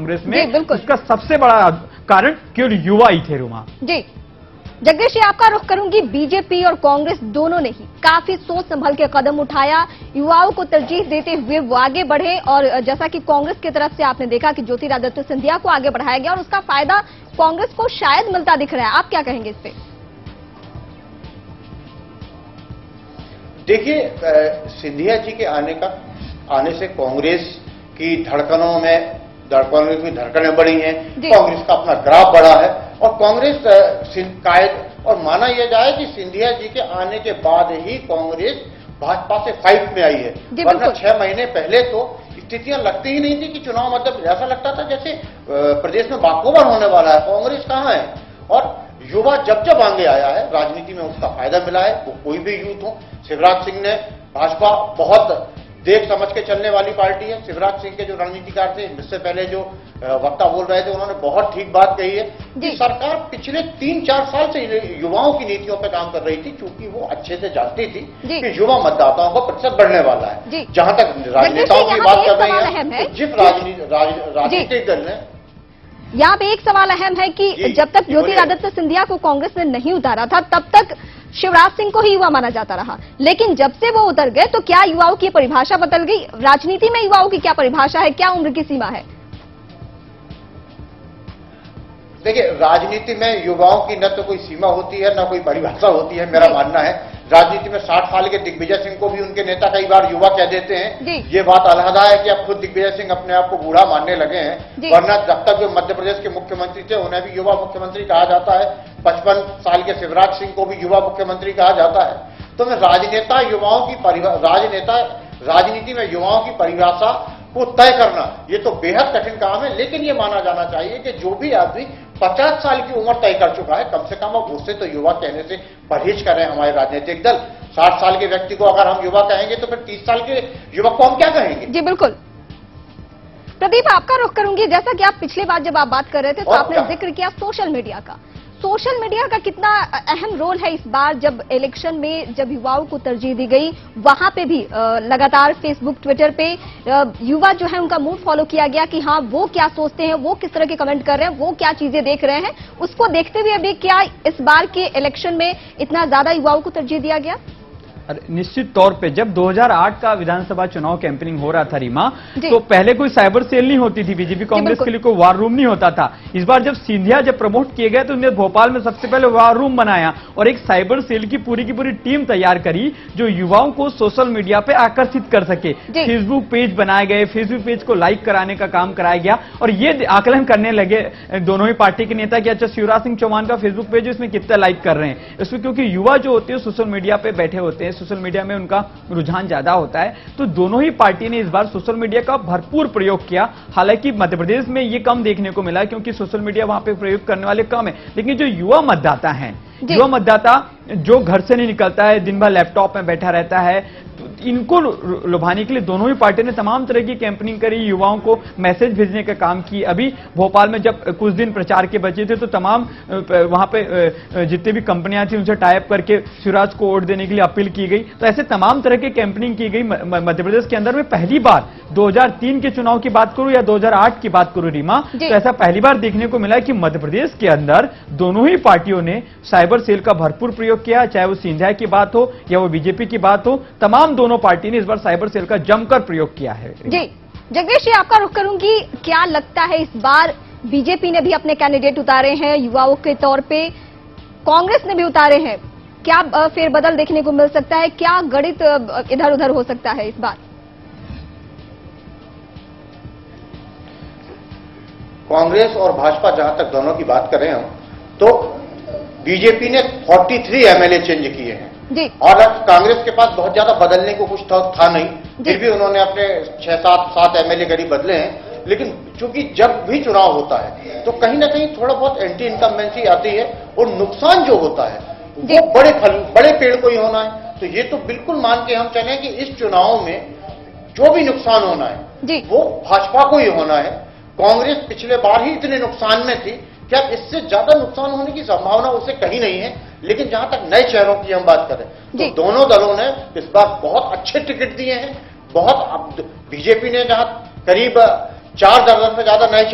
कांग्रेस में, उसका सबसे बड़ा कारण केवल युवा ही थे। रुमा जी, जगदीश जी आपका रुख करूंगी। बीजेपी और कांग्रेस दोनों ने ही काफी सोच संभल के कदम उठाया, युवाओं को तरजीह देते हुए वो आगे बढ़े, और जैसा कि कांग्रेस की तरफ से आपने देखा कि ज्योतिरादित्य सिंधिया को आगे बढ़ाया गया और उसका फायदा कांग्रेस को शायद मिलता दिख रहा है। आप क्या कहेंगे इस पे? देखिए, सिंधिया जी के आने से कांग्रेस की धड़कनें बढ़ी हैं, कांग्रेस का अपना ग्राफ बढ़ा है, और कांग्रेस कायद और माना यह जाए कि सिंधिया जी के आने के बाद ही कांग्रेस भाजपा से फाइट में आई है। वरना 6 महीने पहले तो स्थितियां लगती ही नहीं थी कि चुनाव मतलब ऐसा लगता था जैसे प्रदेश में बाकोबर होने वाला है, कांग्रेस कहां है। और युवा जब आगे आया है राजनीति में, उसका फायदा मिला है, वो कोई भी यूथ हो। शिवराज सिंह ने, भाजपा बहुत देख समझ के चलने वाली पार्टी है। शिवराज सिंह के जो रणनीतिकार थे, इससे पहले जो वक्ता बोल रहे थे, उन्होंने बहुत ठीक बात कही है कि सरकार पिछले 3-4 साल से युवाओं की नीतियों पर काम कर रही थी, क्योंकि वो अच्छे से जानती थी कि युवा मतदाताओं का प्रतिशत बढ़ने वाला है। जहां तक राजनेताओं की बात कर रही है, तो जिस राजनीतिक दल ने, यहाँ पे एक सवाल अहम है कि जब तक ज्योतिरादित्य सिंधिया को कांग्रेस ने नहीं उतारा था, तब तक शिवराज सिंह को ही युवा माना जाता रहा, लेकिन जब से वो उतर गए तो क्या युवाओं की परिभाषा बदल गई? राजनीति में युवाओं की क्या परिभाषा है, क्या उम्र की सीमा है? देखिए, राजनीति में युवाओं की न तो कोई सीमा होती है, न कोई परिभाषा होती है। मेरा मानना है राजनीति में 60 साल के दिग्विजय सिंह को भी उनके नेता कई बार युवा कह देते हैं। ये बात अलहदा है कि अब खुद दिग्विजय सिंह अपने आप को बूढ़ा मानने लगे हैं, वरना जब तक जो मध्य प्रदेश के मुख्यमंत्री थे उन्हें भी युवा मुख्यमंत्री कहा जाता है। 55 साल के शिवराज सिंह को भी युवा मुख्यमंत्री कहा जाता है। तो मैं राजनीति में युवाओं की परिभाषा को तय करना ये तो बेहद कठिन काम है, लेकिन ये माना जाना चाहिए कि जो भी आदमी 50 साल की उम्र तय कर चुका है, कम से कम अब उससे तो युवा कहने से परहेज करें हमारे राजनीतिक दल। 60 साल के व्यक्ति को अगर हम युवा कहेंगे तो फिर 30 साल के युवक को हम क्या कहेंगे? जी बिल्कुल। प्रदीप, आपका रुख करूंगी। जैसा कि आप पिछली बार जब आप बात कर रहे थे तो आपने जिक्र किया सोशल मीडिया का। सोशल मीडिया का कितना अहम रोल है इस बार, जब इलेक्शन में जब युवाओं को तरजीह दी गई, वहां पे भी लगातार फेसबुक, ट्विटर पे युवा जो है उनका मूड फॉलो किया गया कि हाँ वो क्या सोचते हैं, वो किस तरह के कमेंट कर रहे हैं, वो क्या चीजें देख रहे हैं, उसको देखते हुए अभी क्या इस बार के इलेक्शन में इतना ज्यादा युवाओं को तरजीह दिया गया? निश्चित तौर पे जब 2008 का विधानसभा चुनाव कैंपेनिंग हो रहा था रीमा, तो पहले कोई साइबर सेल नहीं होती थी, बीजेपी कांग्रेस के लिए कोई वार रूम नहीं होता था। इस बार जब सिंधिया जब प्रमोट किए गए तो उन्होंने भोपाल में सबसे पहले वार रूम बनाया और एक साइबर सेल की पूरी टीम तैयार करी जो युवाओं को सोशल मीडिया पे आकर्षित कर सके। फेसबुक पेज बनाए गए, फेसबुक पेज को लाइक कराने का काम कराया गया और ये आकलन करने लगे दोनों ही पार्टी के नेता कि अच्छा शिवराज सिंह चौहान का फेसबुक पेज इसमें कितना लाइक कर रहे हैं इसमें, क्योंकि युवा जो होते हैं सोशल मीडिया पे बैठे होते हैं, सोशल मीडिया में उनका रुझान ज्यादा होता है। तो दोनों ही पार्टी ने इस बार सोशल मीडिया का भरपूर प्रयोग किया। हालांकि मध्य प्रदेश में ये कम देखने को मिला क्योंकि सोशल मीडिया वहां पे प्रयोग करने वाले कम है, लेकिन जो युवा मतदाता हैं, युवा मतदाता जो घर से नहीं निकलता है, दिन भर लैपटॉप में बैठा रहता है, तो इनको लुभाने के लिए दोनों ही पार्टी ने तमाम तरह की कैंपेनिंग करी, युवाओं को मैसेज भेजने का काम की। अभी भोपाल में जब कुछ दिन प्रचार के बचे थे तो तमाम वहां पे जितने भी कंपनियां थी उनसे टाइप करके शिवराज को वोट देने के लिए अपील की गई। तो ऐसे तमाम तरह की कैंपेनिंग की गई मध्य प्रदेश के अंदर में। पहली बार 2003 के चुनाव की बात करूं या 2008 की बात करूं रीमा, तो ऐसा पहली बार देखने को मिला कि मध्य प्रदेश के अंदर दोनों ही पार्टियों ने साइबर सेल का भरपूर प्रयोग किया, चाहे वो सिंधिया की बात हो या वो बीजेपी की बात हो, तमाम दोनों पार्टी ने इस बार साइबर सेल का जमकर प्रयोग किया है। जी जगदीश जी, आपका रुख करूंगी। क्या लगता है इस बार बीजेपी ने भी अपने कैंडिडेट उतारे हैं युवाओं के तौर पे, कांग्रेस ने भी उतारे हैं, क्या फेरबदल देखने को मिल सकता है? क्या गणित इधर उधर हो सकता है इस बार? कांग्रेस और भाजपा जहां तक दोनों की बात करें हम, तो बीजेपी ने 43 एमएलए चेंज किए हैं और अब कांग्रेस के पास बहुत ज्यादा बदलने को कुछ था नहीं, फिर भी उन्होंने अपने 6-7 एमएलए करीब बदले हैं। लेकिन चूंकि जब भी चुनाव होता है तो कहीं ना कहीं थोड़ा बहुत एंटी इनकम्बेंसी आती है और नुकसान जो होता है वो बड़े पेड़ को ही होना है। तो ये तो बिल्कुल मान के हम चलें कि इस चुनाव में जो भी नुकसान होना है वो भाजपा को ही होना है। कांग्रेस पिछले बार ही इतने नुकसान में थी, क्या इससे ज्यादा नुकसान होने की संभावना उससे कहीं नहीं है। लेकिन जहां तक नए चेहरों की हम बात करें तो दोनों दलों ने इस बार बहुत अच्छे टिकट दिए हैं। बहुत बीजेपी ने जहां करीब 4 दर्जन से ज्यादा नए चेहरे